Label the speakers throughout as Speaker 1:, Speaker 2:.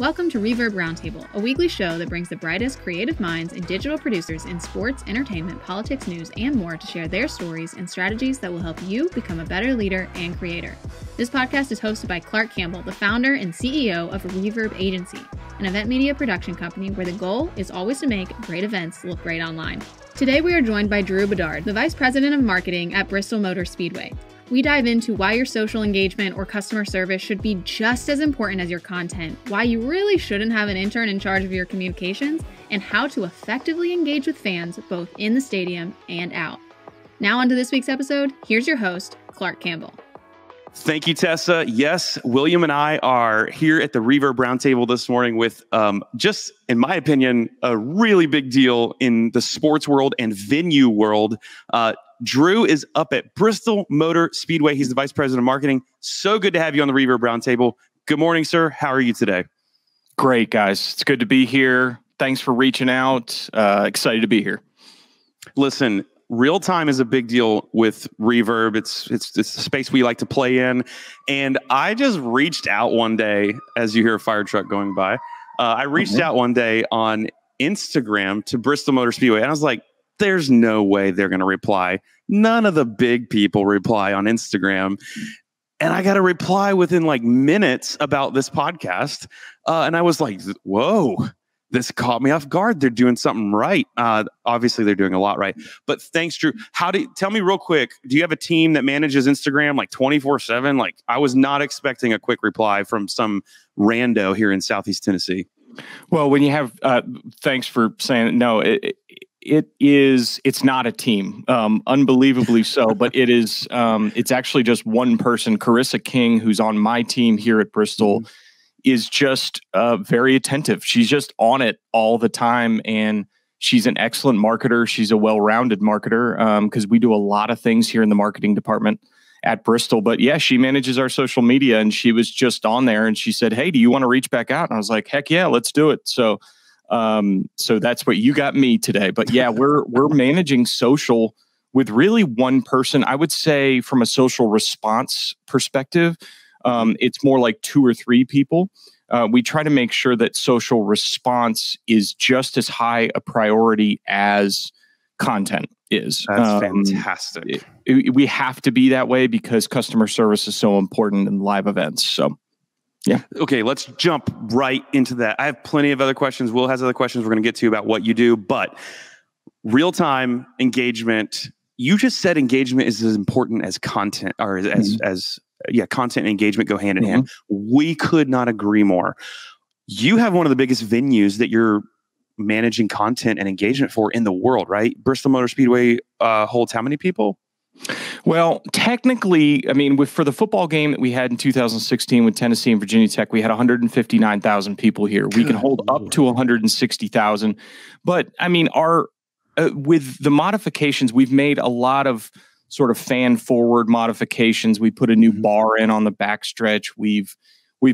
Speaker 1: Welcome to Reverb Roundtable, a weekly show that brings the brightest creative minds and digital producers in sports, entertainment, politics, news, and more to share their stories and strategies that will help you become a better leader and creator. This podcast is hosted by Clark Campbell, the founder and CEO of Reverb Agency, an event media production company where the goal is always to make great events look great online. Today we are joined by Drew Bedard, the Vice President of Marketing at Bristol Motor Speedway. We dive into why your social engagement or customer service should be just as important as your content, why you really shouldn't have an intern in charge of your communications, and how to effectively engage with fans both in the stadium and out. Now on to this week's episode. Here's your host, Clark Campbell.
Speaker 2: Thank you, Tessa. Yes, William and I are here at the Reverb Roundtable this morning with just, in my opinion, a really big deal in the sports world and venue world. Drew is up at Bristol Motor Speedway. He's the Vice President of Marketing. So good to have you on the Reverb Roundtable. Good morning, sir. How are you today?
Speaker 3: Great, guys. It's good to be here. Thanks for reaching out. Excited to be here.
Speaker 2: Listen, real time is a big deal with Reverb. It's a space we like to play in. And I just reached out one day, as you hear a fire truck going by. I reached out one day on Instagram to Bristol Motor Speedway. And I was like, there's no way they're going to reply. None of the big people reply on Instagram. And I got a reply within like minutes about this podcast. And I was like, whoa, this caught me off guard. They're doing something right. Obviously, they're doing a lot right. But thanks, Drew. Tell me real quick, do you have a team that manages Instagram like 24/7? Like, I was not expecting a quick reply from some rando here in Southeast Tennessee.
Speaker 3: Well, when you have, thanks for saying no, it's not a team, unbelievably so, but it's actually just one person. Carissa King, who's on my team here at Bristol, is just very attentive. She's just on it all the time. And she's an excellent marketer. She's a well-rounded marketer because we do a lot of things here in the marketing department at Bristol. But yeah, she manages our social media, and she was just on there and she said, hey, do you want to reach back out? And I was like, heck yeah, let's do it. So that's what you got me today. But yeah, we're managing social with really one person. I would say from a social response perspective, it's more like 2 or 3 people. We try to make sure that social response is just as high a priority as content is.
Speaker 2: That's fantastic.
Speaker 3: We have to be that way because customer service is so important in live events. So yeah.
Speaker 2: Okay, let's jump right into that. I have plenty of other questions. Will has other questions we're going to get to about what you do, but real-time engagement, you just said engagement is as important as content, or as content and engagement go hand in hand. We could not agree more. You have one of the biggest venues that you're managing content and engagement for in the world, right? Bristol Motor Speedway holds how many people?
Speaker 3: Well, technically, I mean, for the football game that we had in 2016 with Tennessee and Virginia Tech, we had 159,000 people here. We can hold up to 160,000. But I mean, with the modifications, we've made a lot of sort of fan forward modifications. We put a new bar in on the backstretch. We've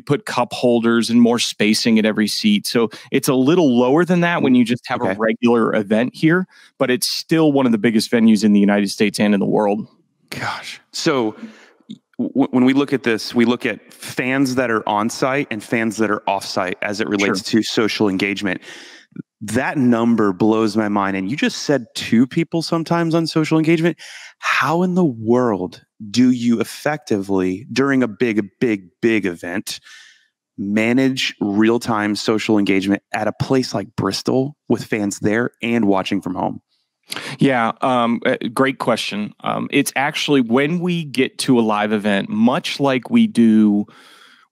Speaker 3: put cup holders and more spacing at every seat. So it's a little lower than that when you just have a regular event here, but it's still one of the biggest venues in the United States and in the world.
Speaker 2: Gosh. So when we look at this, we look at fans that are on site and fans that are off site as it relates to social engagement. That number blows my mind. And you just said 2 people sometimes on social engagement. How in the world do you effectively, during a big event, manage real-time social engagement at a place like Bristol with fans there and watching from home?
Speaker 3: Yeah, great question. It's actually when we get to a live event, much like we do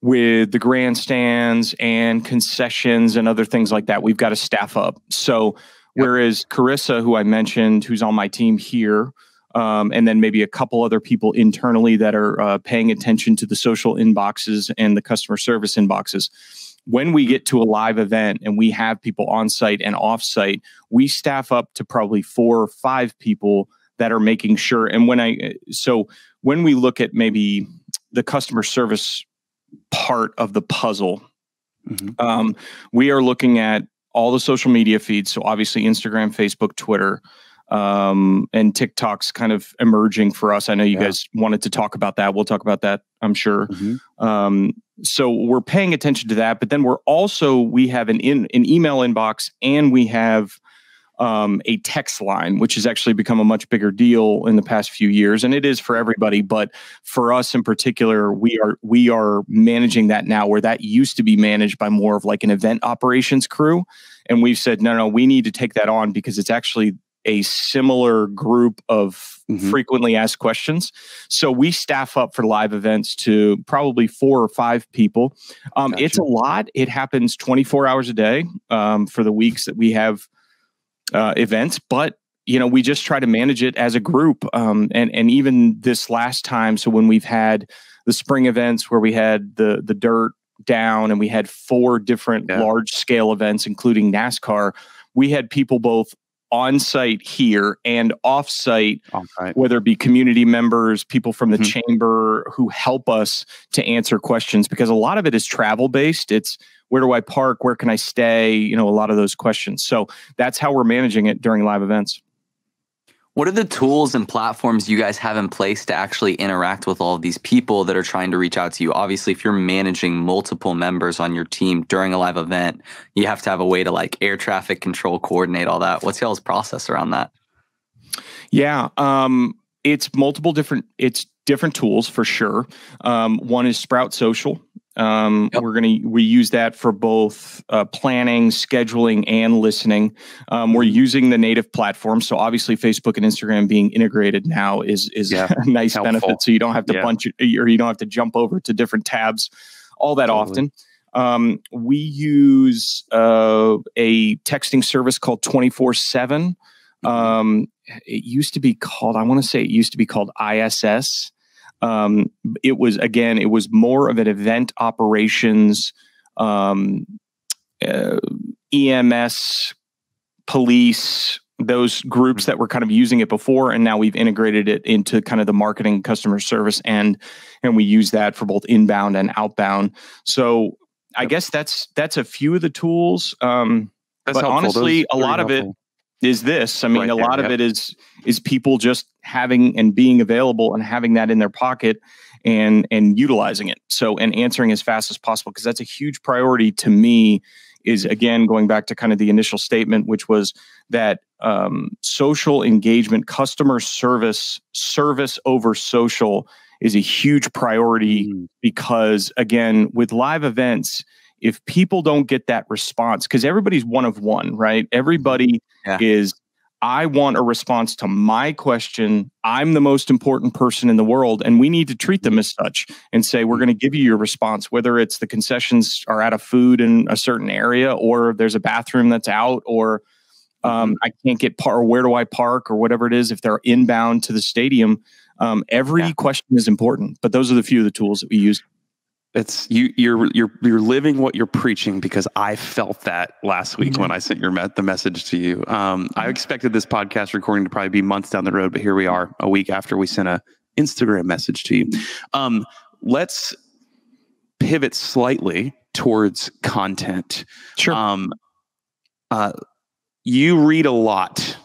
Speaker 3: with the grandstands and concessions and other things like that, we've got to staff up. So whereas Carissa, who I mentioned, who's on my team here, and then maybe a couple other people internally that are paying attention to the social inboxes and the customer service inboxes, when we get to a live event and we have people on site and off site, we staff up to probably 4 or 5 people that are making sure. And when we look at maybe the customer service part of the puzzle, we are looking at all the social media feeds. So obviously Instagram, Facebook, Twitter. and TikTok's kind of emerging for us. I know you guys wanted to talk about that. We'll talk about that, I'm sure. So we're paying attention to that, but then we have an email inbox, and we have a text line, which has actually become a much bigger deal in the past few years. And it is for everybody, but for us in particular, we are managing that now, where that used to be managed by more of like an event operations crew. And we've said, no, we need to take that on, because it's actually a similar group of frequently asked questions. So we staff up for live events to probably 4 or 5 people. It's a lot. It happens 24 hours a day for the weeks that we have events, but we just try to manage it as a group. And even this last time, so when we've had the spring events where we had the dirt down, and we had 4 different large scale events, including NASCAR, we had people both on site here and off site, whether it be community members, people from the chamber who help us to answer questions, because a lot of it is travel based. It's where do I park? Where can I stay? A lot of those questions. So that's how we're managing it during live events.
Speaker 4: What are the tools and platforms you guys have in place to actually interact with all of these people that are trying to reach out to you? Obviously, if you're managing multiple members on your team during a live event, you have to have a way to like air traffic control, coordinate all that. What's y'all's process around that?
Speaker 3: Yeah, it's different tools for sure. One is Sprout Social. We use that for both planning, scheduling, and listening. We're using the native platform, so obviously Facebook and Instagram being integrated now is a nice benefit. So you don't have to punch it, or you don't have to jump over to different tabs all that often. We use a texting service called 24/7. It used to be called, ISS. It was more of an event operations, EMS, police, those groups that were kind of using it before. And now we've integrated it into kind of the marketing, customer service, and we use that for both inbound and outbound. So I guess that's a few of the tools. But helpful. Honestly, a lot of it is this. I mean, a lot of it is people just having and being available and having that in their pocket and utilizing it. So, and answering as fast as possible, because that's a huge priority to me. Is again, going back to kind of the initial statement, which was that social engagement, customer service over social is a huge priority, because again, with live events, if people don't get that response, because everybody's one of one, right? Everybody is, I want a response to my question. I'm the most important person in the world, and we need to treat them as such and say, we're going to give you your response, whether it's the concessions are out of food in a certain area, or there's a bathroom that's out, or I can't get or where do I park, or whatever it is, if they're inbound to the stadium. Every question is important, but those are the few of the tools that we use.
Speaker 2: It's you're living what you're preaching, because I felt that last week when I sent the message to you. I expected this podcast recording to probably be months down the road, but here we are a week after we sent a Instagram message to you. Let's pivot slightly towards content.
Speaker 3: Sure.
Speaker 2: You read a lot.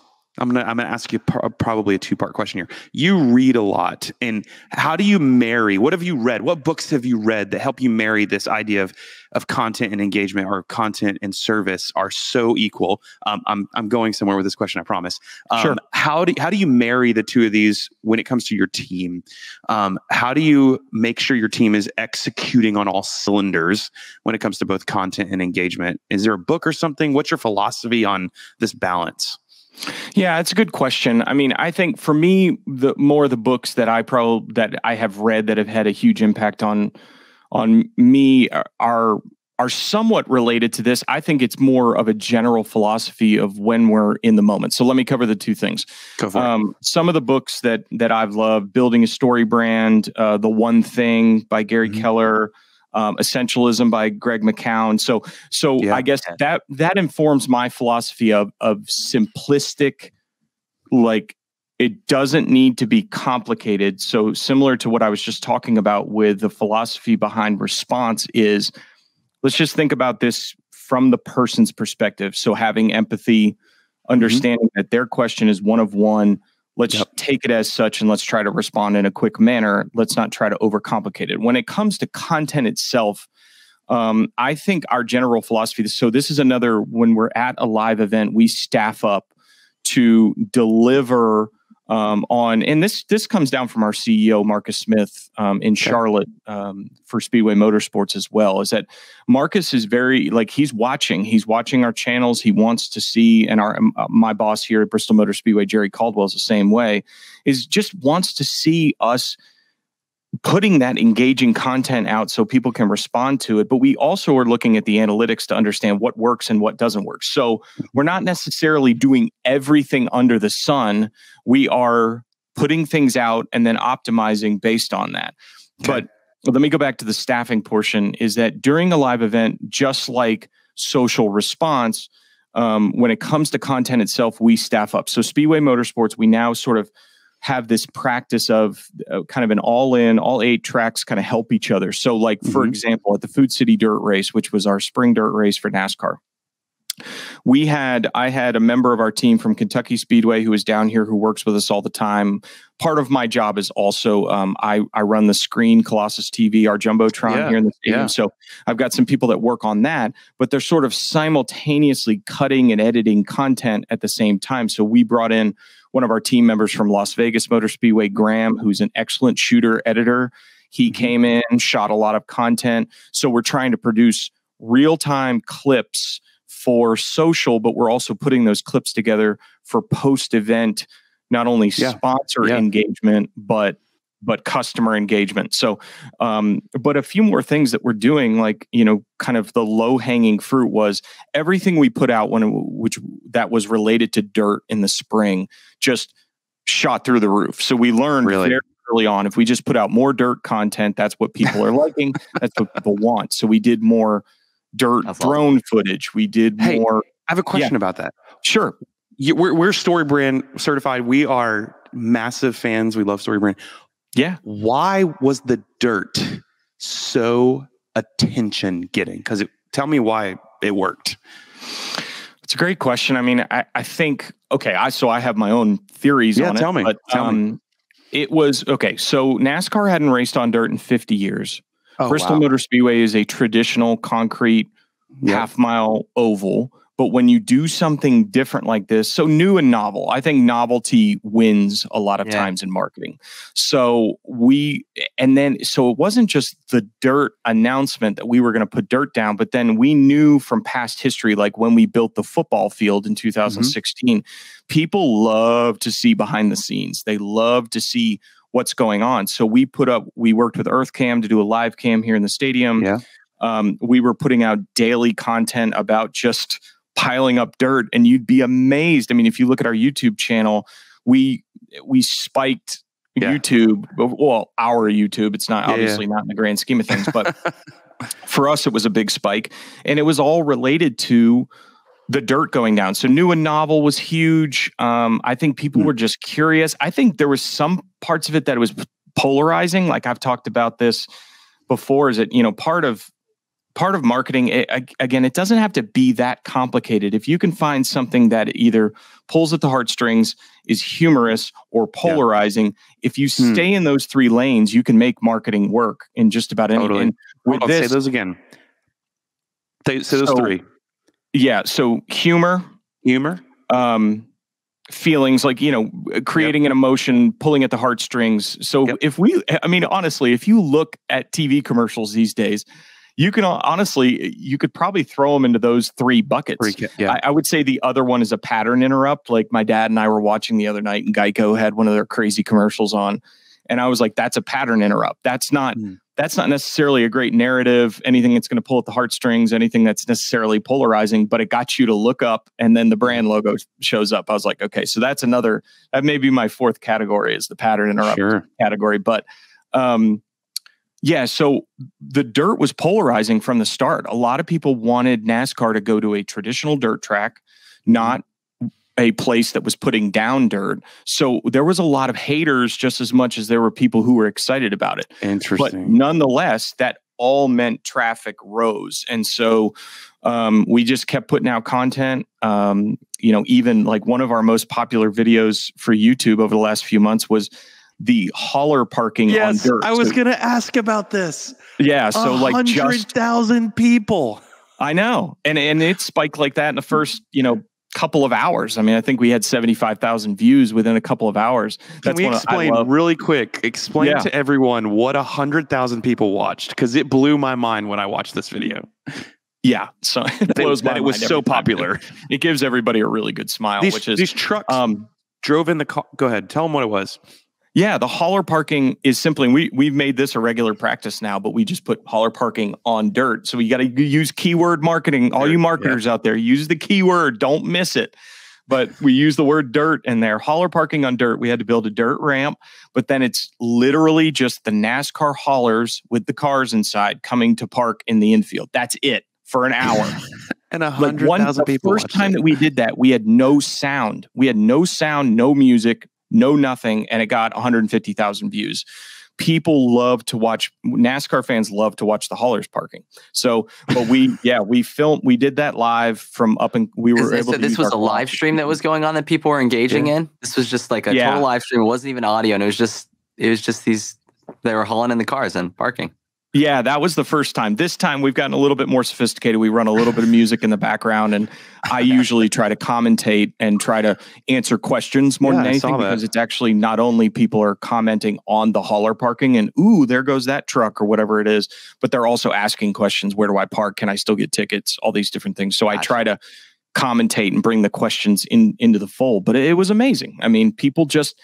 Speaker 2: I'm gonna ask you probably a 2-part question here. You read a lot, and how do you marry? What have you read? What books have you read that help you marry this idea of content and engagement, or content and service are so equal? I'm going somewhere with this question, I promise.
Speaker 3: Sure.
Speaker 2: How do you marry the two of these when it comes to your team? How do you make sure your team is executing on all cylinders when it comes to both content and engagement? Is there a book or something? What's your philosophy on this balance?
Speaker 3: Yeah, it's a good question. I mean, I think for me, the books that I have read that have had a huge impact on me are somewhat related to this. I think it's more of a general philosophy of when we're in the moment. So let me cover the two things.
Speaker 2: Go for it.
Speaker 3: Some of the books that I've loved: Building a Story Brand, The One Thing by Gary Keller, Essentialism by Greg McKeown. So I guess that informs my philosophy of simplistic, like, it doesn't need to be complicated. So similar to what I was just talking about with the philosophy behind response is, let's just think about this from the person's perspective. So having empathy, understanding that their question is one of one. Let's take it as such and let's try to respond in a quick manner. Let's not try to overcomplicate it. When it comes to content itself, I think our general philosophy, so this is another, when we're at a live event, we staff up to deliver on, and this comes down from our CEO, Marcus Smith, in Charlotte, for Speedway Motorsports as well, is that Marcus is very, like, he's watching our channels. He wants to see, and my boss here at Bristol Motor Speedway, Jerry Caldwell, is the same way, is just wants to see us putting that engaging content out so people can respond to it. But we also are looking at the analytics to understand what works and what doesn't work. So we're not necessarily doing everything under the sun. We are putting things out and then optimizing based on that. Okay. But let me go back to the staffing portion, is that during a live event, just like social response, when it comes to content itself, we staff up. So Speedway Motorsports, we now sort of have this practice of kind of an all 8 tracks kind of help each other. So like, for example, at the Food City Dirt Race, which was our spring dirt race for NASCAR, I had a member of our team from Kentucky Speedway who is down here, who works with us all the time. Part of my job is also, I run the screen, Colossus TV, our Jumbotron here in the stadium. So I've got some people that work on that, but they're sort of simultaneously cutting and editing content at the same time. So we brought in one of our team members from Las Vegas Motor Speedway, Graham, who's an excellent shooter editor. He came in, shot a lot of content. So we're trying to produce real-time clips for social, but we're also putting those clips together for post-event, not only sponsor engagement, but customer engagement. So, but a few more things that we're doing, like, kind of the low-hanging fruit was everything we put out that was related to dirt in the spring just shot through the roof. So we learned very early on, if we just put out more dirt content, that's what people are liking. That's what people want. So we did more dirt drone footage. We did more.
Speaker 2: I have a question about that.
Speaker 3: Sure.
Speaker 2: We're StoryBrand certified. We are massive fans. We love StoryBrand.
Speaker 3: Yeah.
Speaker 2: Why was the dirt so attention getting? Tell me why it worked.
Speaker 3: It's a great question. I mean, I think, I have my own theories on it.
Speaker 2: Tell me.
Speaker 3: It was, so NASCAR hadn't raced on dirt in 50 years. Bristol Motor Speedway is a traditional concrete half-mile oval. But when you do something different like this, so new and novel, I think novelty wins a lot of times in marketing. So it wasn't just the dirt announcement that we were going to put dirt down, but then we knew from past history, like when we built the football field in 2016, people love to see behind the scenes. They love to see what's going on. So we worked with EarthCam to do a live cam here in the stadium. We were putting out daily content about just piling up dirt, and you'd be amazed. I mean, if you look at our YouTube channel, we spiked YouTube. Well, our YouTube, it's not obviously not in the grand scheme of things, but for us, it was a big spike, and it was all related to the dirt going down. So new and novel was huge. I think people were just curious. I think there was some parts of it that was polarizing. Like I've talked about this before, is that, part of marketing, again, it doesn't have to be that complicated. If you can find something that either pulls at the heartstrings, is humorous, or polarizing, if you stay in those 3 lanes, you can make marketing work in just about anything.
Speaker 2: Totally. Say those again. Say those 3.
Speaker 3: Yeah. So humor, feelings, like, creating an emotion, pulling at the heartstrings. So honestly, if you look at TV commercials these days, you could probably throw them into those 3 buckets. I would say the other one is a pattern interrupt. Like my dad and I were watching the other night, and Geico had one of their crazy commercials on, and I was like, that's a pattern interrupt. That's not necessarily a great narrative, anything that's going to pull at the heartstrings, anything that's necessarily polarizing, but it got you to look up, and then the brand logo shows up. I was like, okay, so that may be my 4th category, is the pattern interrupt category. But so the dirt was polarizing from the start. A lot of people wanted NASCAR to go to a traditional dirt track, not a place that was putting down dirt. So there was a lot of haters just as much as there were people who were excited about it.
Speaker 2: Interesting.
Speaker 3: But nonetheless, that all meant traffic rose. And so we just kept putting out content. You know, even like one of our most popular videos for YouTube over the last few months was the hauler parking on dirt.
Speaker 2: I was going to ask about this.
Speaker 3: Yeah. So like
Speaker 2: 100,000 people.
Speaker 3: I know. And it spiked like that in the first, you know, couple of hours. I mean, I think we had 75,000 views within a couple of hours.
Speaker 2: Can we explain really quick? Explain to everyone what 100,000 people watched, because it blew my mind when I watched this video.
Speaker 3: Yeah, so it blows my mind.
Speaker 2: It was so popular.
Speaker 3: It gives everybody a really good smile.
Speaker 2: These trucks drove in the car. Go ahead, tell them what it was.
Speaker 3: Yeah, the hauler parking is simply, we've made this a regular practice now, but we just put hauler parking on dirt. So you got to use keyword marketing. All you marketers out there, use the keyword. Don't miss it. But we use the word dirt in there. Hauler parking on dirt. We had to build a dirt ramp, but then it's literally just the NASCAR haulers with the cars inside coming to park in the infield. That's it for an hour.
Speaker 2: And 100,000 people.
Speaker 3: The first time that we did that, we had no sound. We had no sound, no music, no nothing, and it got 150,000 views. People love to watch, NASCAR fans love to watch the haulers parking. So, but we did that live from up, and we were able to.
Speaker 4: So this was a live stream that was going on that people were engaging in. This was just like a total live stream. It wasn't even audio, and it was just these, they were hauling in the cars and parking.
Speaker 3: Yeah, that was the first time. This time we've gotten a little bit more sophisticated. We run a little bit of music in the background, and I usually try to commentate and try to answer questions more than anything, because it's actually not only people are commenting on the hauler parking and, ooh, there goes that truck or whatever it is, but they're also asking questions. Where do I park? Can I still get tickets? All these different things. So I try to commentate and bring the questions into the fold. But it was amazing. I mean, people just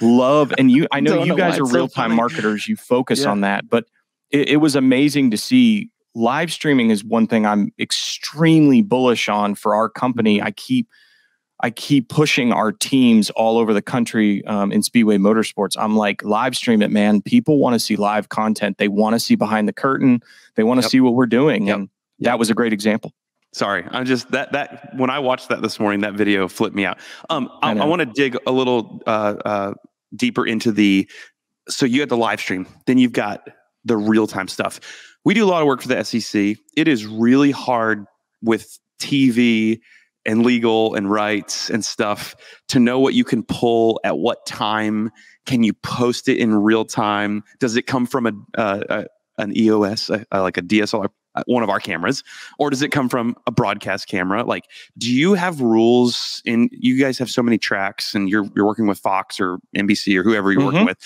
Speaker 3: love, and I know you guys are real-time marketers. You focus on that, but it was amazing to see. Live streaming is one thing I'm extremely bullish on for our company. I keep pushing our teams all over the country in Speedway Motorsports. I'm like, live stream it, man. People want to see live content. They want to see behind the curtain. They want to see what we're doing. And that was a great example.
Speaker 2: Sorry, I'm just that when I watched that this morning, that video flipped me out. I want to dig a little deeper into so you had the live stream, then you've got the real-time stuff. We do a lot of work for the SEC. It is really hard with TV and legal and rights and stuff to know what you can pull at what time. Can you post it in real time? Does it come from an EOS, like a DSLR, one of our cameras, or does it come from a broadcast camera? Like, do you have rules? You guys have so many tracks, and you're working with Fox or NBC or whoever you're working with.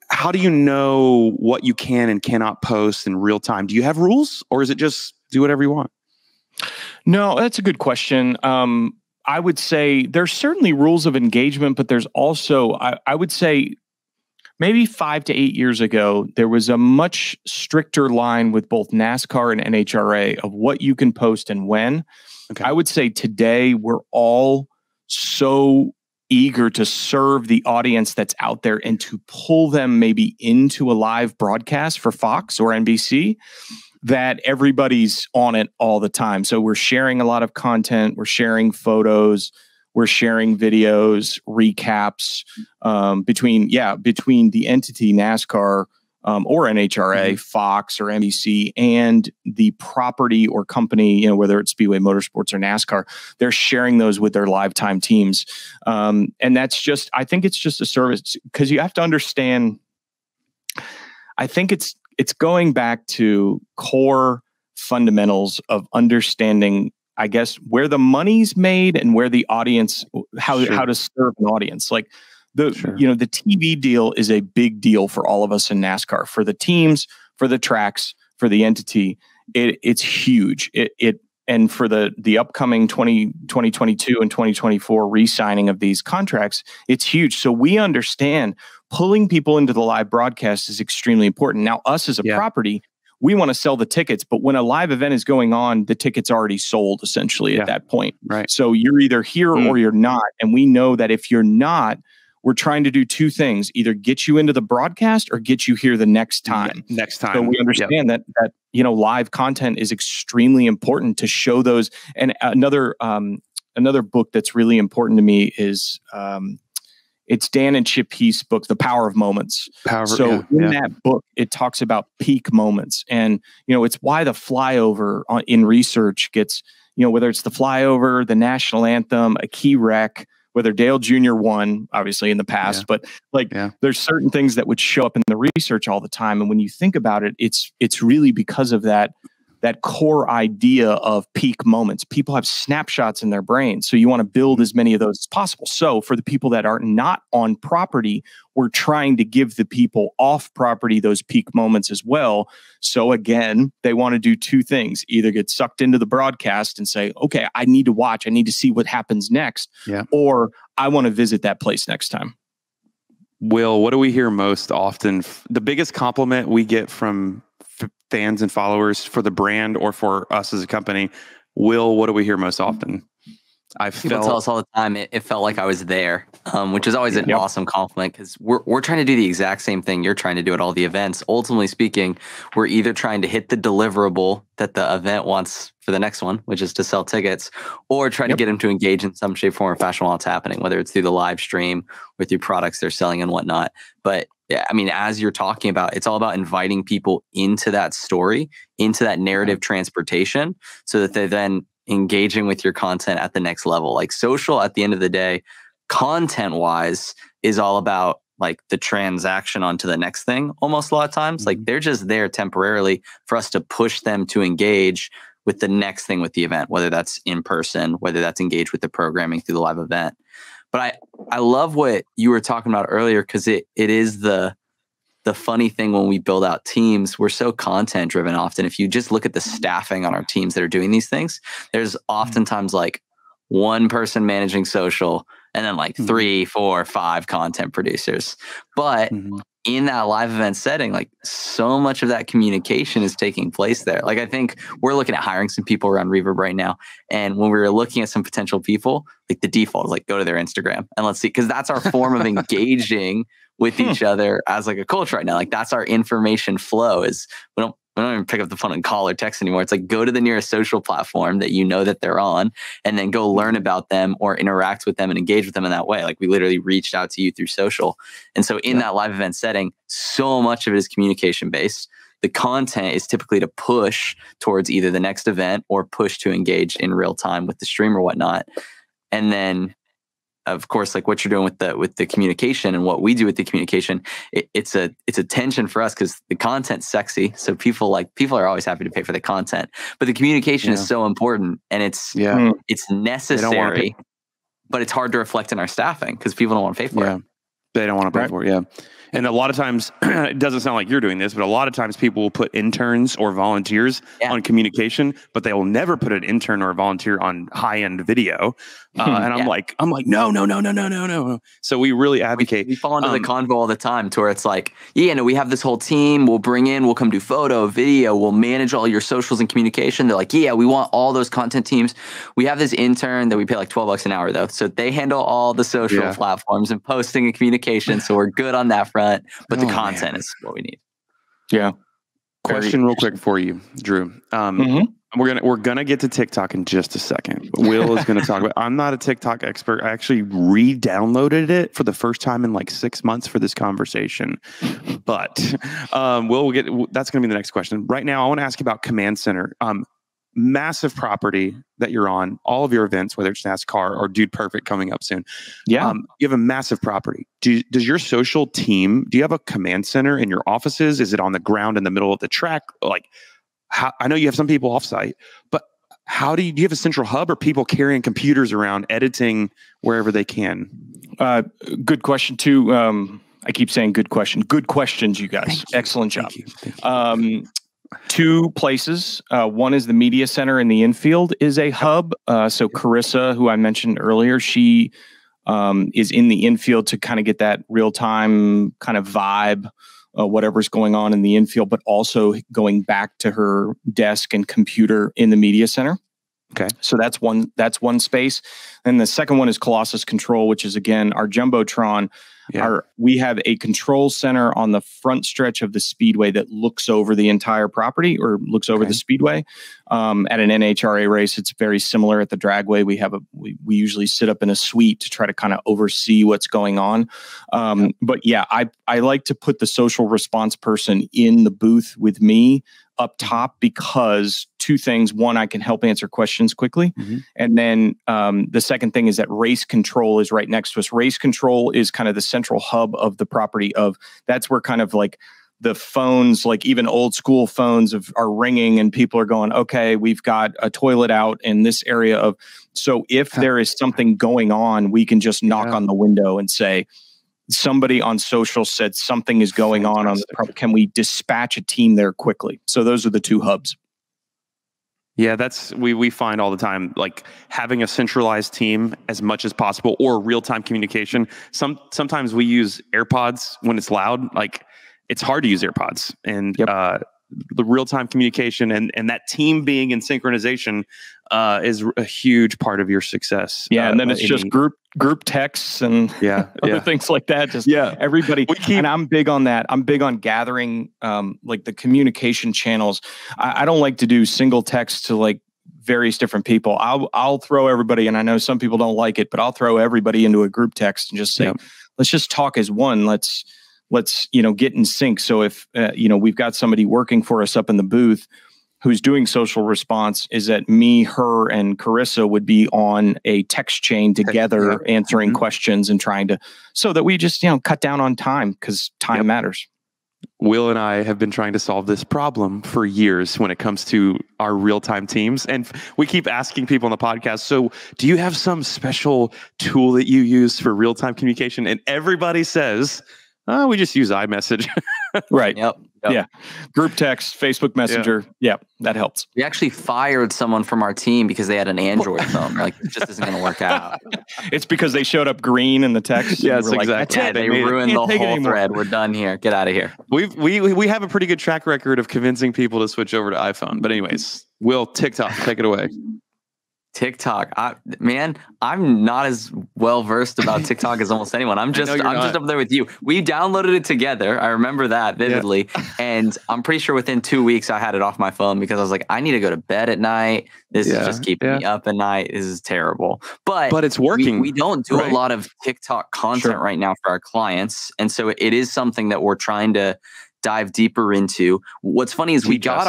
Speaker 2: How do you know what you can and cannot post in real time? Do you have rules, or is it just do whatever you want?
Speaker 3: No, that's a good question. I would say there's certainly rules of engagement, but there's also, I would say maybe 5 to 8 years ago, there was a much stricter line with both NASCAR and NHRA of what you can post and when. Okay. I would say today we're all so eager to serve the audience that's out there and to pull them maybe into a live broadcast for Fox or NBC, that everybody's on it all the time. So we're sharing a lot of content, we're sharing photos, we're sharing videos, recaps between the entity NASCAR or NHRA, Fox or NBC, and the property or company, whether it's Speedway Motorsports or NASCAR. They're sharing those with their live time teams. And that's just, I think it's just a service, because you have to understand, I think it's going back to core fundamentals of understanding, I guess, where the money's made and where the audience, how to serve an audience. Like, the TV deal is a big deal for all of us in NASCAR, for the teams, for the tracks, for the entity. It's huge. And for the upcoming 2022 and 2024 re-signing of these contracts, it's huge. So we understand pulling people into the live broadcast is extremely important. Now, us as a property, we want to sell the tickets, but when a live event is going on, the ticket's already sold essentially at that point. Right. So you're either here or you're not. And we know that if you're not, we're trying to do two things: either get you into the broadcast or get you here the next time. So we understand that live content is extremely important to show those. And another book that's really important to me is It's Dan and Chip Heath's book, The Power of Moments. In that book, it talks about peak moments. And, it's why the flyover in research gets, whether it's the flyover, the national anthem, a key wreck, whether Dale Jr. won, obviously in the past, but there's certain things that would show up in the research all the time. And when you think about it, it's really because of that core idea of peak moments. People have snapshots in their brain. So you want to build as many of those as possible. So for the people that are not on property, we're trying to give the people off property those peak moments as well. So again, they want to do two things: either get sucked into the broadcast and say, okay, I need to watch, I need to see what happens next, or I want to visit that place next time.
Speaker 2: Will, what do we hear most often? The biggest compliment we get from fans and followers for the brand or for us as a company. Will, what do we hear most often?
Speaker 4: People tell us all the time it felt like I was there, which is always an awesome compliment, because we're trying to do the exact same thing you're trying to do at all the events. Ultimately speaking, we're either trying to hit the deliverable that the event wants for the next one, which is to sell tickets, or try to get them to engage in some shape, form, or fashion while it's happening, whether it's through the live stream or through products they're selling and whatnot. But yeah, I mean, as you're talking about, it's all about inviting people into that story, into that narrative transportation, so that they're then engaging with your content at the next level. Like social, at the end of the day, content wise, is all about like the transaction onto the next thing. Almost a lot of times, like they're just there temporarily for us to push them to engage with the next thing with the event, whether that's in person, whether that's engaged with the programming through the live event. But I love what you were talking about earlier, because it is the funny thing when we build out teams. We're so content driven often. If you just look at the staffing on our teams that are doing these things, there's oftentimes like one person managing social and then like 3, 4, 5 content producers. But in that live event setting, like so much of that communication is taking place there. Like I think we're looking at hiring some people around Reverb right now. And when we were looking at some potential people, like the default is like, go to their Instagram and let's see, because that's our form of engaging with each other as like a culture right now. Like that's our information flow. Is we don't even pick up the phone and call or text anymore. It's like, go to the nearest social platform that you know that they're on, and then go learn about them or interact with them and engage with them in that way. Like we literally reached out to you through social. And so in that live event setting, so much of it is communication based. The content is typically to push towards either the next event or push to engage in real time with the stream or whatnot. And then of course, like what you're doing with the communication and what we do with the communication, it's a tension for us, because the content's sexy. So people are always happy to pay for the content, but the communication is so important, and it's necessary, but it's hard to reflect in our staffing because people don't want to pay for it.
Speaker 2: They don't want to pay for it. Yeah. And a lot of times, it doesn't sound like you're doing this, but a lot of times people will put interns or volunteers on communication, but they will never put an intern or a volunteer on high-end video. And I'm like, no. So we really advocate.
Speaker 4: We fall into the convo all the time to where it's like, we have this whole team. We'll come do photo, video. We'll manage all your socials and communication. They're like, we want all those content teams. We have this intern that we pay like $12 an hour though. So they handle all the social platforms and posting and communication. So we're good on that front, but the content is what we need.
Speaker 3: Yeah.
Speaker 2: Question real quick for you, Drew. We're gonna get to TikTok in just a second. Will is gonna talk about. I'm not a TikTok expert. I actually re-downloaded it for the first time in like 6 months for this conversation. But we'll get. That's gonna be the next question. Right now, I want to ask you about Command Center. Massive property that you're on, all of your events, whether it's NASCAR or Dude Perfect coming up soon. Yeah. You have a massive property. Does your social team, do you have a command center in your offices? Is it on the ground in the middle of the track? Like, I know you have some people offsite, but do you have a central hub, or people carrying computers around editing wherever they can?
Speaker 3: Good question too. I keep saying good question. Good questions, you guys. Excellent job. Thank you. 2 places. One is the media center in the infield is a hub. So Carissa, who I mentioned earlier, she is in the infield to kind of get that real-time kind of vibe, whatever's going on in the infield, but also going back to her desk and computer in the media center.
Speaker 2: Okay.
Speaker 3: So that's one space. And the second one is Colossus Control, which is again our Jumbotron.
Speaker 2: Yeah.
Speaker 3: We have a control center on the front stretch of the speedway that looks over the entire property or looks over the speedway. At an NHRA race, it's very similar at the dragway. We usually sit up in a suite to try to kind of oversee what's going on. But yeah, I like to put the social response person in the booth with me up top because two things. One, I can help answer questions quickly. And then the second thing is that race control is right next to us. Race control is kind of the central hub of the property that's where kind of like the phones, like even old school phones are ringing and people are going, okay, we've got a toilet out in this area so if there is something going on, we can just knock on the window and say, somebody on social said something is going on the property. Can we dispatch a team there quickly? So those are the two hubs.
Speaker 2: Yeah, that's we find all the time, like having a centralized team as much as possible or real-time communication. Sometimes we use AirPods when it's loud. Like it's hard to use AirPods, and the real-time communication and that team being in synchronization is a huge part of your success.
Speaker 3: Yeah, and then it's just group texts and other things like that. Just everybody. And I'm big on that. I'm big on gathering like the communication channels. I don't like to do single text to like various different people. I'll throw everybody, and I know some people don't like it, but I'll throw everybody into a group text and just say, let's just talk as one. Let's get in sync. So if we've got somebody working for us up in the booth who's doing social response, is that me, her, and Carissa would be on a text chain together answering questions and trying to, so that we just cut down on time because time matters.
Speaker 2: Will and I have been trying to solve this problem for years when it comes to our real-time teams. And we keep asking people on the podcast, so do you have some special tool that you use for real-time communication? And everybody says, we just use iMessage.
Speaker 3: Right. Yep. Yeah. Group text, Facebook Messenger. Yeah, that helps.
Speaker 4: We actually fired someone from our team because they had an Android phone. Like, it just isn't going to work out.
Speaker 3: It's because they showed up green in the text.
Speaker 2: Yes, exactly.
Speaker 4: Like, they ruined the whole thread. We're done here. Get out of here.
Speaker 2: We have a pretty good track record of convincing people to switch over to iPhone. But anyways, Will, TikTok, take it away.
Speaker 4: TikTok, I'm not as well versed about TikTok as almost anyone. I'm just up there with you. We downloaded it together. I remember that vividly, and I'm pretty sure within 2 weeks I had it off my phone because I was like, I need to go to bed at night. This is just keeping me up at night. This is terrible. But
Speaker 2: it's working.
Speaker 4: We don't do a lot of TikTok content right now for our clients, and so it is something that we're trying to dive deeper into. What's funny is we got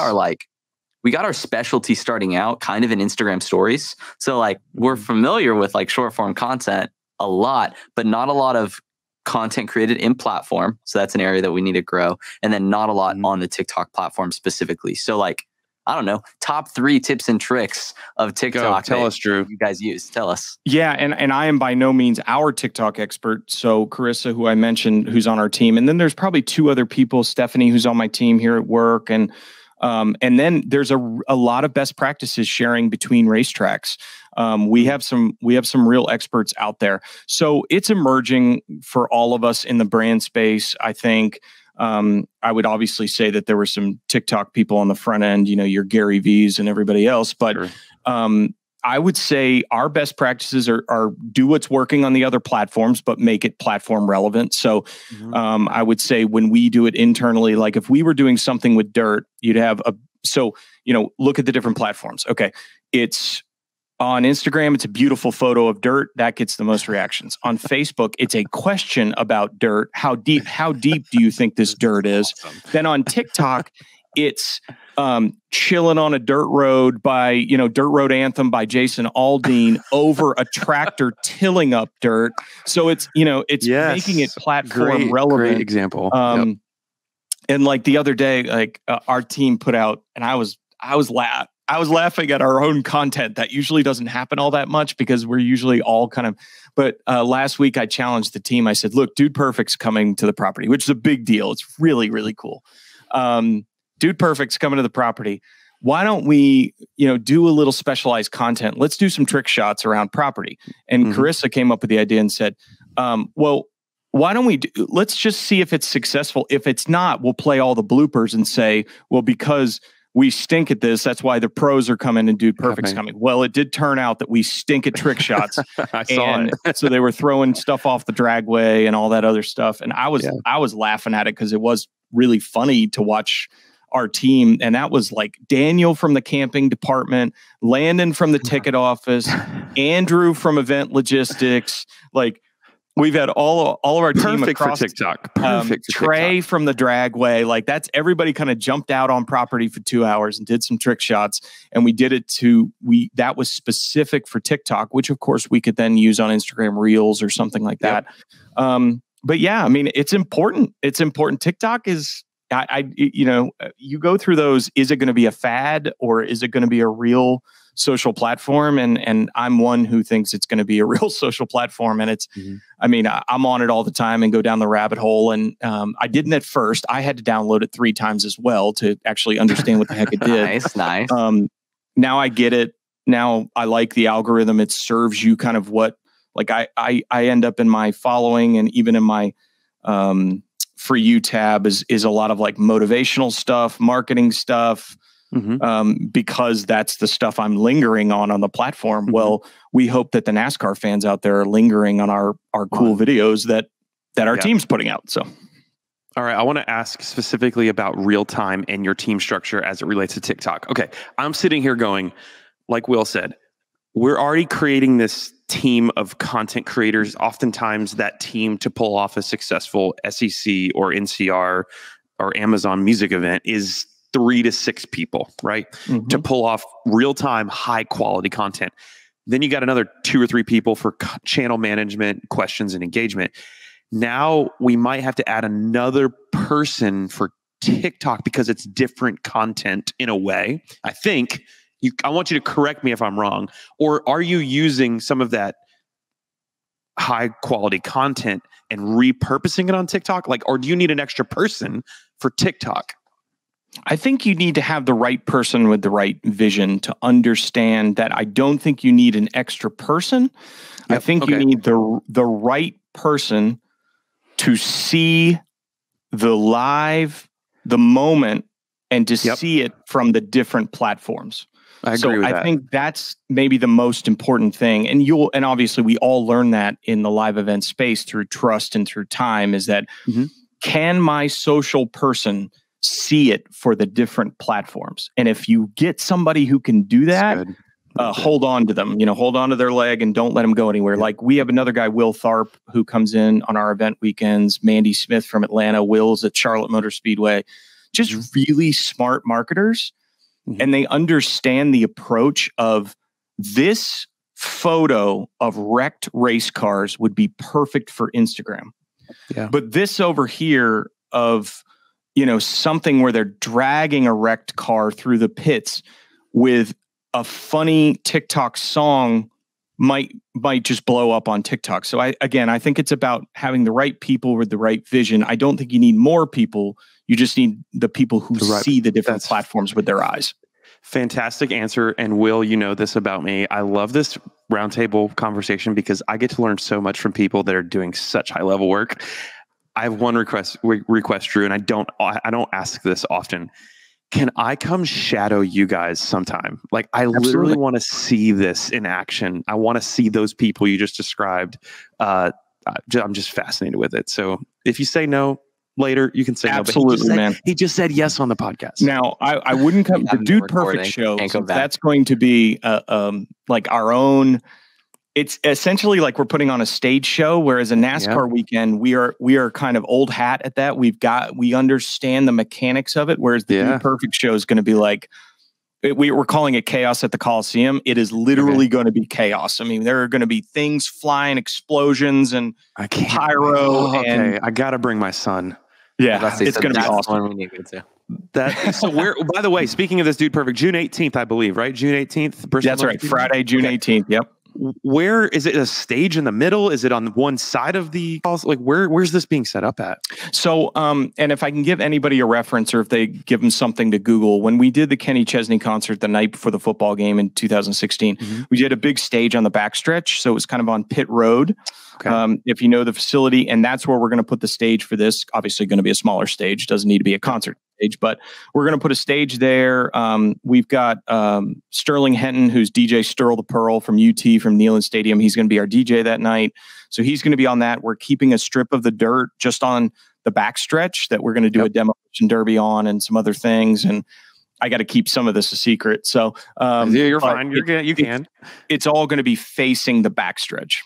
Speaker 4: our specialty starting out kind of in Instagram stories. So like we're familiar with like short form content a lot, but not a lot of content created in platform. So that's an area that we need to grow. And then not a lot on the TikTok platform specifically. So like, I don't know, top 3 tips and tricks of TikTok.
Speaker 2: Tell us, Drew.
Speaker 4: You guys use. Tell us.
Speaker 3: Yeah, and I am by no means our TikTok expert. So Carissa, who I mentioned, who's on our team. And then there's probably 2 other people, Stephanie, who's on my team here at work, and then there's a lot of best practices sharing between racetracks. We have some real experts out there. So it's emerging for all of us in the brand space. I think I would obviously say that there were some TikTok people on the front end, your Gary V's and everybody else. But I would say our best practices are do what's working on the other platforms, but make it platform relevant. So I would say when we do it internally, like if we were doing something with dirt, you'd have look at the different platforms. Okay. It's on Instagram. It's a beautiful photo of dirt that gets the most reactions. On Facebook, it's a question about dirt. How deep do you think this dirt is? Awesome. Then on TikTok, it's chilling on a dirt road by, Dirt Road Anthem by Jason Aldean over a tractor tilling up dirt. So it's making it platform relevant.
Speaker 2: Great example.
Speaker 3: And like the other day, like our team put out, and I was laughing at our own content. That usually doesn't happen all that much because we're usually all kind of, but last week I challenged the team. I said, look, Dude Perfect's coming to the property, which is a big deal. It's really, really cool. Dude Perfect's coming to the property. Why don't we, do a little specialized content? Let's do some trick shots around property. And Carissa came up with the idea and said, well, why don't let's just see if it's successful. If it's not, we'll play all the bloopers and say, well, because we stink at this. That's why the pros are coming and Dude Perfect's coming. Well, it did turn out that we stink at trick shots.
Speaker 2: I saw it.
Speaker 3: So they were throwing stuff off the dragway and all that other stuff. And I was laughing at it because it was really funny to watch our team. And that was like Daniel from the camping department, Landon from the ticket office, Andrew from event logistics. Like, we've had all of our team across
Speaker 2: for TikTok. Perfect for
Speaker 3: Trey
Speaker 2: TikTok.
Speaker 3: from the dragway. Like, that's everybody kind of jumped out on property for 2 hours and did some trick shots. And we did it that was specific for TikTok, which of course we could then use on Instagram Reels or something like that. But yeah, I mean, it's important. It's important. TikTok is, you go through those. Is it going to be a fad or is it going to be a real social platform? And I'm one who thinks it's going to be a real social platform. And it's, I mean, I'm on it all the time and go down the rabbit hole. And I didn't at first. I had to download it 3 times as well to actually understand what the heck it did.
Speaker 4: Nice.
Speaker 3: Now I get it. Now I like the algorithm. It serves you kind of what, like I end up in my following and even in my For You tab is a lot of like motivational stuff, marketing stuff. Because that's the stuff I'm lingering on the platform. Well, we hope that the NASCAR fans out there are lingering on our cool videos that our team's putting out. So,
Speaker 2: all right, I want to ask specifically about RealTime and your team structure as it relates to TikTok. Okay, I'm sitting here going, like Will said, we're already creating this team of content creators. Oftentimes, that team to pull off a successful SEC or NCR or Amazon music event is 3 to 6 people, right? To pull off real-time, high-quality content. Then you got another 2 or 3 people for channel management, questions, and engagement. Now we might have to add another person for TikTok because it's different content in a way. I think, I want you to correct me if I'm wrong, or are you using some of that high-quality content and repurposing it on TikTok? Like, or do you need an extra person for TikTok?
Speaker 3: I think you need to have the right person with the right vision to understand that. I don't think you need an extra person. I think you need the right person to see the moment and to see it from the different platforms.
Speaker 2: I agree with that.
Speaker 3: I think that's maybe the most important thing. And obviously we all learn that in the live event space through trust and through time, is that can my social person see it for the different platforms? And if you get somebody who can do that, hold on to them, hold on to their leg and don't let them go anywhere. Like, we have another guy, Will Tharp, who comes in on our event weekends, Mandy Smith from Atlanta, Will's at Charlotte Motor Speedway, just really smart marketers. And they understand the approach of this photo of wrecked race cars would be perfect for Instagram. But this over here of, something where they're dragging a wrecked car through the pits with a funny TikTok song might just blow up on TikTok. So I think it's about having the right people with the right vision. I don't think you need more people. You just need the people who see the different platforms with their eyes.
Speaker 2: Fantastic answer. And Will, you know this about me. I love this roundtable conversation because I get to learn so much from people that are doing such high level work. I have one request, Drew, and I don't ask this often. Can I come shadow you guys sometime? Like, I literally want to see this in action. I want to see those people you just described. I'm just fascinated with it. So if you say no later, you can say
Speaker 3: absolutely,
Speaker 2: no.
Speaker 3: Man.
Speaker 2: He just said yes on the podcast.
Speaker 3: Now, I wouldn't come the Dude Perfect show. That's going to be like our own. It's essentially like we're putting on a stage show, whereas a NASCAR weekend, we are kind of old hat at that. We understand the mechanics of it, whereas the Dude Perfect show is going to be like, we're calling it chaos at the Coliseum. It is literally going to be chaos. I mean, there are going to be things flying, explosions, and pyro. And
Speaker 2: I got to bring my son.
Speaker 3: Yeah, it's going to be awesome.
Speaker 2: So where, by the way, speaking of this Dude Perfect, June 18th, I believe, right? June 18th.
Speaker 3: That's right. Friday, June 18th. Yep.
Speaker 2: Where is it? A stage in the middle? Is it on one side of the, like, where's this being set up at?
Speaker 3: So, and if I can give anybody a reference, or if they give them something to Google, when we did the Kenny Chesney concert the night before the football game in 2016, we did a big stage on the backstretch. So it was kind of on pit road. If you know the facility, and that's where we're going to put the stage for this. Obviously going to be a smaller stage, doesn't need to be a concert. stage, but we're going to put a stage there. We've got Sterling Henton, who's DJ Sturl the Pearl from UT from Neyland Stadium. He's going to be our DJ that night. So he's going to be on that. We're keeping a strip of the dirt just on the backstretch that we're going to do a demolition derby on and some other things. And I got to keep some of this a secret. So
Speaker 2: you're fine. You can.
Speaker 3: It's all going to be facing the backstretch.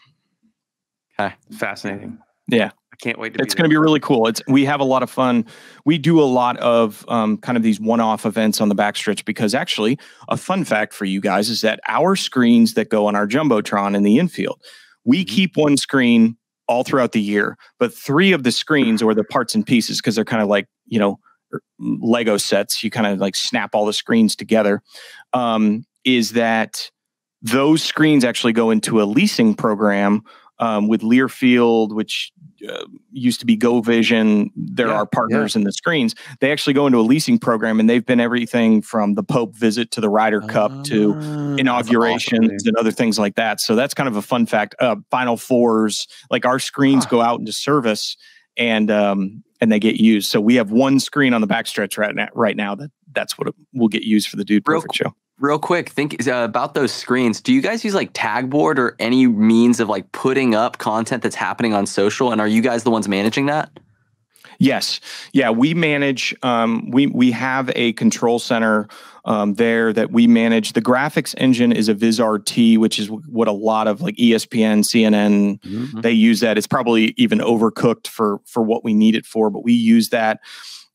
Speaker 4: Okay.
Speaker 2: Fascinating.
Speaker 3: Yeah.
Speaker 2: I can't wait to
Speaker 3: It's going to be really cool. We have a lot of fun. We do a lot of kind of these one-off events on the backstretch because actually a fun fact for you guys is that our screens that go on our Jumbotron in the infield, we keep one screen all throughout the year, but 3 of the screens or the parts and pieces, because they're kind of like, Lego sets, you kind of like snap all the screens together, is that those screens actually go into a leasing program with Learfield, which used to be GoVision. There are partners in the screens. They actually go into a leasing program, and they've been everything from the Pope visit to the Ryder Cup to inaugurations and other things like that. So that's kind of a fun fact. Final Fours, like our screens go out into service and they get used. So we have one screen on the backstretch right now that's what will get used for the Dude Perfect show.
Speaker 4: Real quick, think about those screens. Do you guys use like tag board or any means of like putting up content that's happening on social? And are you guys the ones managing that?
Speaker 3: Yes. Yeah, we manage, we have a control center there that we manage. The graphics engine is a VizRT, which is what a lot of like ESPN, CNN, they use that. It's probably even overcooked for what we need it for, but we use that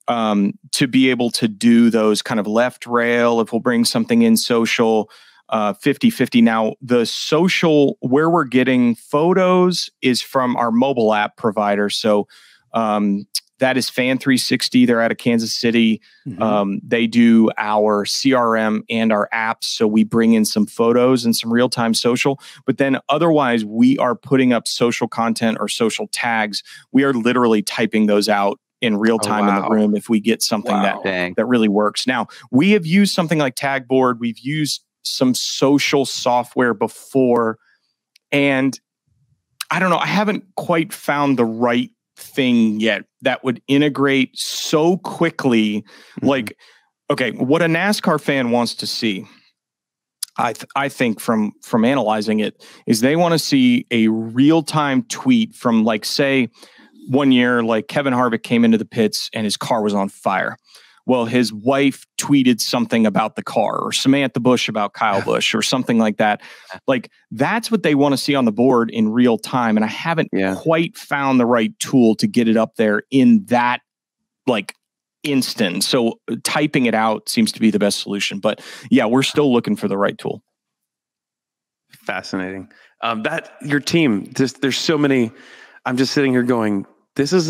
Speaker 3: to be able to do those kind of left rail. If we'll bring something in social, 50-50. Now, the social, where we're getting photos is from our mobile app provider. So that is Fan360. They're out of Kansas City. They do our CRM and our apps. So we bring in some photos and some real-time social. But then otherwise, we are putting up social content or social tags. We are literally typing those out in real time in the room if we get something that really works. Now, we have used something like Tagboard. We've used some social software before. And I don't know, I haven't quite found the right thing yet that would integrate so quickly. Like, okay, what a NASCAR fan wants to see, I think from analyzing it, is they want to see a real-time tweet from, like, say, one year, like Kevin Harvick came into the pits and his car was on fire. Well, his wife tweeted something about the car, or Samantha Bush about Kyle Busch, or something like that. Like, that's what they want to see on the board in real time. And I haven't quite found the right tool to get it up there in that like instant. So typing it out seems to be the best solution. But yeah, we're still looking for the right tool.
Speaker 2: Fascinating. That your team, there's so many. I'm just sitting here going, this is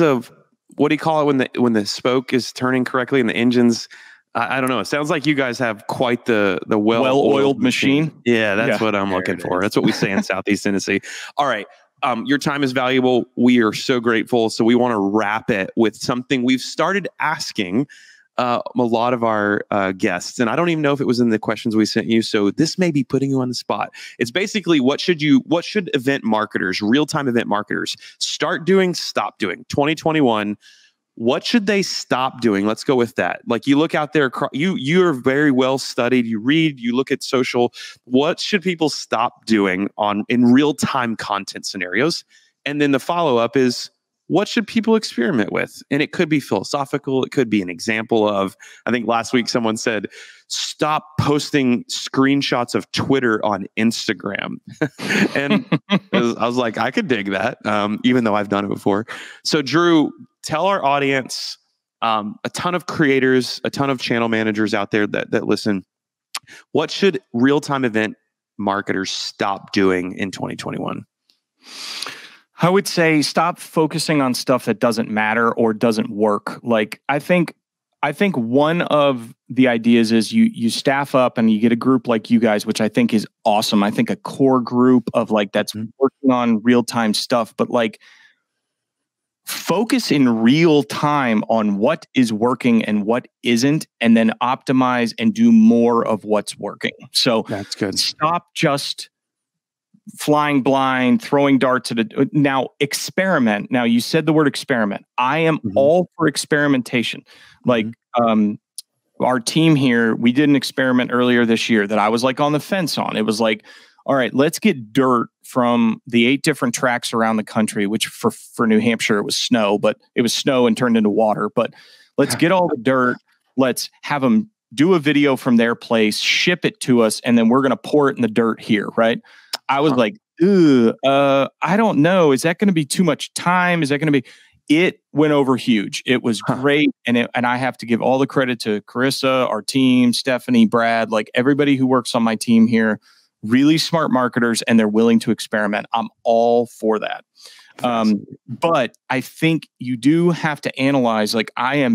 Speaker 2: what do you call it when the spoke is turning correctly and the engine's, I don't know. It sounds like you guys have quite the well-oiled machine. Yeah, that's what I'm looking for. That's what we say in Southeast Tennessee. All right. Your time is valuable. We are so grateful. So we want to wrap it with something we've started asking a lot of our guests. And I don't even know if it was in the questions we sent you. So this may be putting you on the spot. It's basically, what should event marketers, real-time event marketers, start doing, stop doing? 2021, what should they stop doing? Let's go with that. Like, you look out there, you're very well studied. You read, you look at social. What should people stop doing in real-time content scenarios? And then the follow-up is, what should people experiment with? And it could be philosophical. It could be an example of, I think last week someone said, stop posting screenshots of Twitter on Instagram. And I was like, I could dig that, even though I've done it before. So Drew, tell our audience, a ton of creators, a ton of channel managers out there that listen, what should real-time event marketers stop doing in 2021?
Speaker 3: I would say stop focusing on stuff that doesn't matter or doesn't work. Like, I think one of the ideas is you staff up and you get a group like you guys, which I think is awesome. I think a core group of like that's working on real-time stuff, but like focus in real time on what is working and what isn't, and then optimize and do more of what's working. So
Speaker 2: that's good.
Speaker 3: Stop just flying blind, throwing darts at it. Now, experiment. Now, you said the word experiment. I am all for experimentation. Like, our team here, we did an experiment earlier this year that I was like on the fence on. It was like, all right, let's get dirt from the 8 different tracks around the country, which for New Hampshire, it was snow, but it was snow and turned into water. But let's get all the dirt. Let's have them do a video from their place, ship it to us, and then we're going to pour it in the dirt here, right? I was like, I don't know. Is that going to be too much time? Is that going to be... It went over huge. It was great. And I have to give all the credit to Carissa, our team, Stephanie, Brad, like everybody who works on my team here, really smart marketers, and they're willing to experiment. I'm all for that. But I think you do have to analyze, like I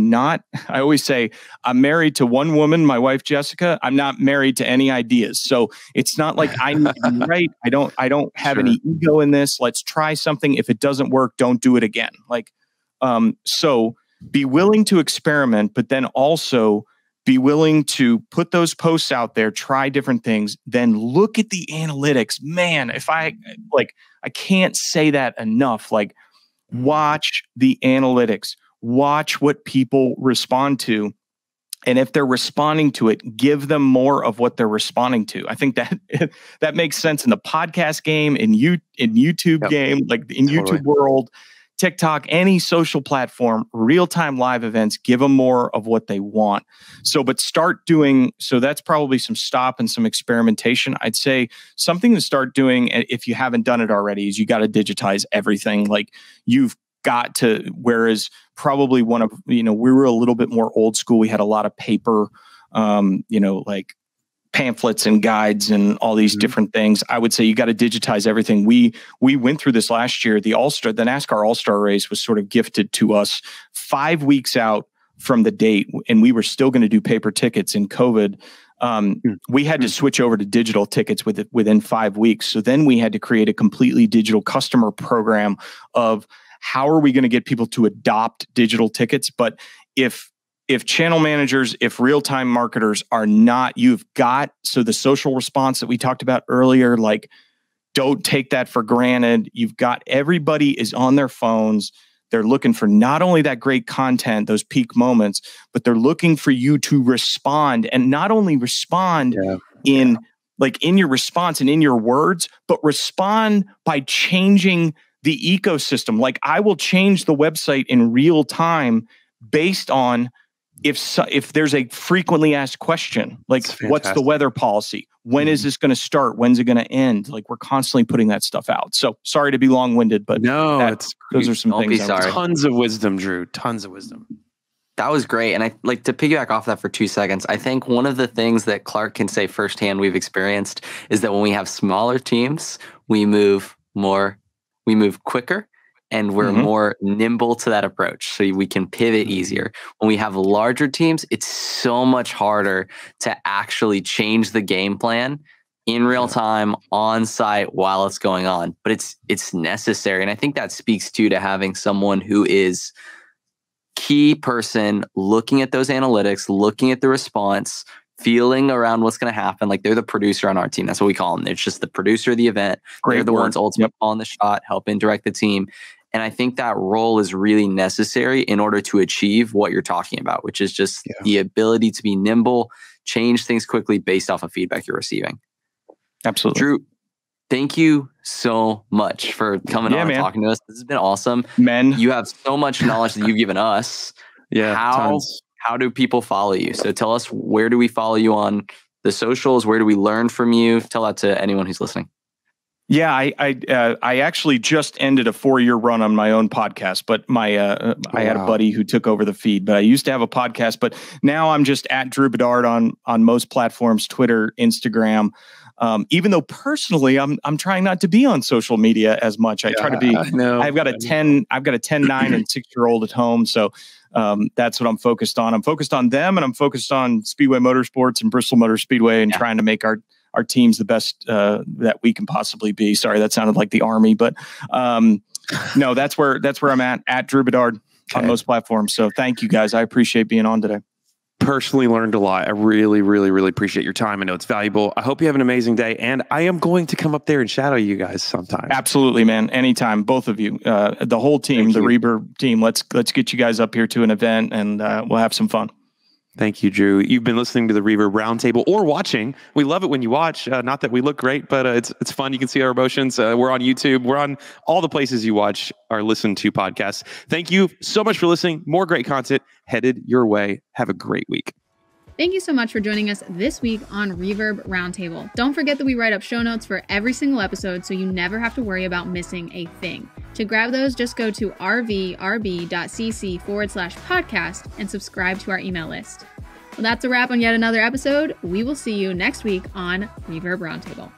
Speaker 3: always say, I'm married to one woman, my wife, Jessica. I'm not married to any ideas. So it's not like I need to be right. I don't have any ego in this. Let's try something. If it doesn't work, don't do it again. Like, so be willing to experiment, but then also be willing to put those posts out there, try different things, then look at the analytics. Man, I can't say that enough. Like, watch the analytics, watch what people respond to. And if they're responding to it, give them more of what they're responding to. I think that makes sense in the podcast game, in YouTube game, like in YouTube world, TikTok, any social platform, real-time live events, give them more of what they want. So that's probably some stop and some experimentation. I'd say something to start doing, if you haven't done it already, is you got to digitize everything. Like you've got to, whereas probably we were a little bit more old school. We had a lot of paper, like pamphlets and guides and all these different things. I would say you got to digitize everything. We went through this last year. The NASCAR All-Star race was sort of gifted to us 5 weeks out from the date, and we were still going to do paper tickets in COVID. We had to switch over to digital tickets within 5 weeks. So then we had to create a completely digital customer program of how are we going to get people to adopt digital tickets? But if channel managers, if real-time marketers are not, so the social response that we talked about earlier, like don't take that for granted. Everybody is on their phones. They're looking for not only that great content, those peak moments, but they're looking for you to respond, and not only respond in your response and in your words, but respond by changing the ecosystem. Like I will change the website in real time based on if there's a frequently asked question, like what's the weather policy? When is this going to start? When's it going to end? Like we're constantly putting that stuff out. So sorry to be long-winded, but those are some things.
Speaker 2: Tons of wisdom, Drew. Tons of wisdom.
Speaker 4: That was great. And I like to piggyback off that for 2 seconds. I think one of the things that Clark can say firsthand we've experienced is that when we have smaller teams, we move quicker. And we're more nimble to that approach. So we can pivot easier. When we have larger teams, it's so much harder to actually change the game plan in real time, on site, while it's going on. But it's necessary. And I think that speaks to having someone who is key person looking at those analytics, looking at the response, feeling around what's going to happen. Like they're the producer on our team. That's what we call them. It's just the producer of the event. They're the ones ultimately calling the shot, helping direct the team. And I think that role is really necessary in order to achieve what you're talking about, which is just the ability to be nimble, change things quickly based off of feedback you're receiving.
Speaker 3: Absolutely.
Speaker 4: Drew, thank you so much for coming on and talking to us. This has been awesome. You have so much knowledge that you've given us. How do people follow you? So tell us, where do we follow you on the socials? Where do we learn from you? Tell that to anyone who's listening.
Speaker 3: Yeah, I actually just ended a 4-year run on my own podcast, but I had a buddy who took over the feed. But I used to have a podcast, but now I'm just at Drew Bedard on most platforms, Twitter, Instagram. Even though personally, I'm trying not to be on social media as much. I try to be. I've got a 10, 9, and 6-year-old at home, so that's what I'm focused on. I'm focused on them, and I'm focused on Speedway Motorsports and Bristol Motor Speedway, and trying to make our team's the best that we can possibly be. Sorry, that sounded like the Army, but no, that's where I'm at Drew Bedard on most platforms. So thank you guys. I appreciate being on today.
Speaker 2: Personally learned a lot. I really, really, really appreciate your time. I know it's valuable. I hope you have an amazing day, and I am going to come up there and shadow you guys sometime.
Speaker 3: Absolutely, man. Anytime, both of you, the whole team, the Reverb team. Let's get you guys up here to an event, and we'll have some fun.
Speaker 2: Thank you, Drew. You've been listening to the Reverb Roundtable or watching. We love it when you watch. Not that we look great, but it's fun. You can see our emotions. We're on YouTube. We're on all the places you watch or listen to podcasts. Thank you so much for listening. More great content headed your way. Have a great week.
Speaker 1: Thank you so much for joining us this week on Reverb Roundtable. Don't forget that we write up show notes for every single episode, so you never have to worry about missing a thing. To grab those, just go to rvrb.cc/podcast and subscribe to our email list. Well, that's a wrap on yet another episode. We will see you next week on Reverb Roundtable.